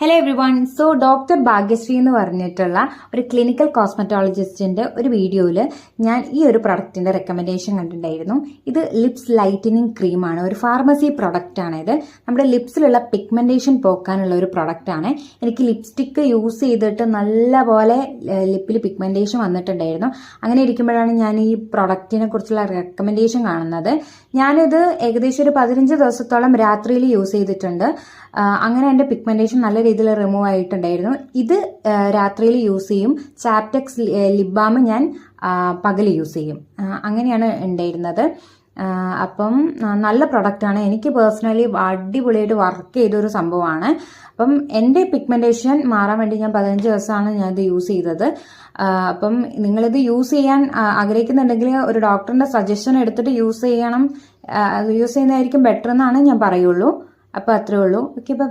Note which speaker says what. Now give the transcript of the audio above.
Speaker 1: Hello every one. So doctor Bhagyashree എന്ന് പറഞ്ഞിട്ടുള്ള ഒരു ക്ലിനിക്കൽ കോസ്മെറ്റോളജിസ്റ്റിന്റെ ഒരു വീഡിയോയിൽ ഞാൻ ഈ ഒരു പ്രൊഡക്റ്റിന്റെ റെക്കമെൻഡേഷൻ കണ്ടിട്ടുണ്ടായിരുന്നു. ഇത് ലിപ്സ് ലൈറ്റനിങ് ക്രീമാണ്. ഒരു ഫാർമസി പ്രൊഡക്റ്റ് ആണ് ഇത്. നമ്മുടെ ലിപ്സിലുള്ള പിഗ്മെന്റേഷൻ പോക്കാനുള്ള ഒരു പ്രൊഡക്റ്റ് ആണ്. എനിക്ക് ലിപ്സ്റ്റിക്ക് യൂസ് ചെയ്തിട്ട് നല്ലപോലെ ലിപ്പിൽ പിഗ്മെന്റേഷൻ വന്നിട്ടുണ്ടായിരുന്നു. അങ്ങനെ ഇരിക്കുമ്പോഴാണ് ഞാൻ ഈ പ്രൊഡക്റ്റിനെ കുറിച്ചുള്ള റെക്കമെൻഡേഷൻ കാണുന്നത്. ഞാനിത് ഏകദേശം ഒരു 15 ദിവസത്തോളം രാത്രിയിൽ യൂസ് ചെയ്തിട്ടുണ്ട്. അങ്ങനെ എൻ്റെ പിഗ്മെന്റേഷൻ നല്ല രീതിയിൽ റിമൂവ് ആയിട്ടുണ്ടായിരുന്നു. ഇത് രാത്രിയിൽ യൂസ് ചെയ്യും. ചാപ്റ്റെക്സ് ലിപ് ബാം ഞാൻ പകൽ യൂസ് ചെയ്യും. അങ്ങനെയാണ് ഉണ്ടായിരുന്നത്. അപ്പം നല്ല പ്രൊഡക്റ്റാണ്. എനിക്ക് പേഴ്സണലി അടിപൊളിയായിട്ട് വർക്ക് ചെയ്തൊരു സംഭവമാണ്. അപ്പം എൻ്റെ പിഗ്മെന്റേഷൻ മാറാൻ വേണ്ടി ഞാൻ 15 ദിവസമാണ് ഞാനിത് യൂസ് ചെയ്തത്. അപ്പം നിങ്ങളിത് യൂസ് ചെയ്യാൻ ആഗ്രഹിക്കുന്നുണ്ടെങ്കിൽ ഒരു ഡോക്ടറിന്റെ സജഷൻ എടുത്തിട്ട് യൂസ് ചെയ്യുന്നതായിരിക്കും ബെറ്റർ എന്നാണ് ഞാൻ പറയുള്ളൂ. അപ്പോൾ അത്രേ ഉള്ളൂ. Okay, by.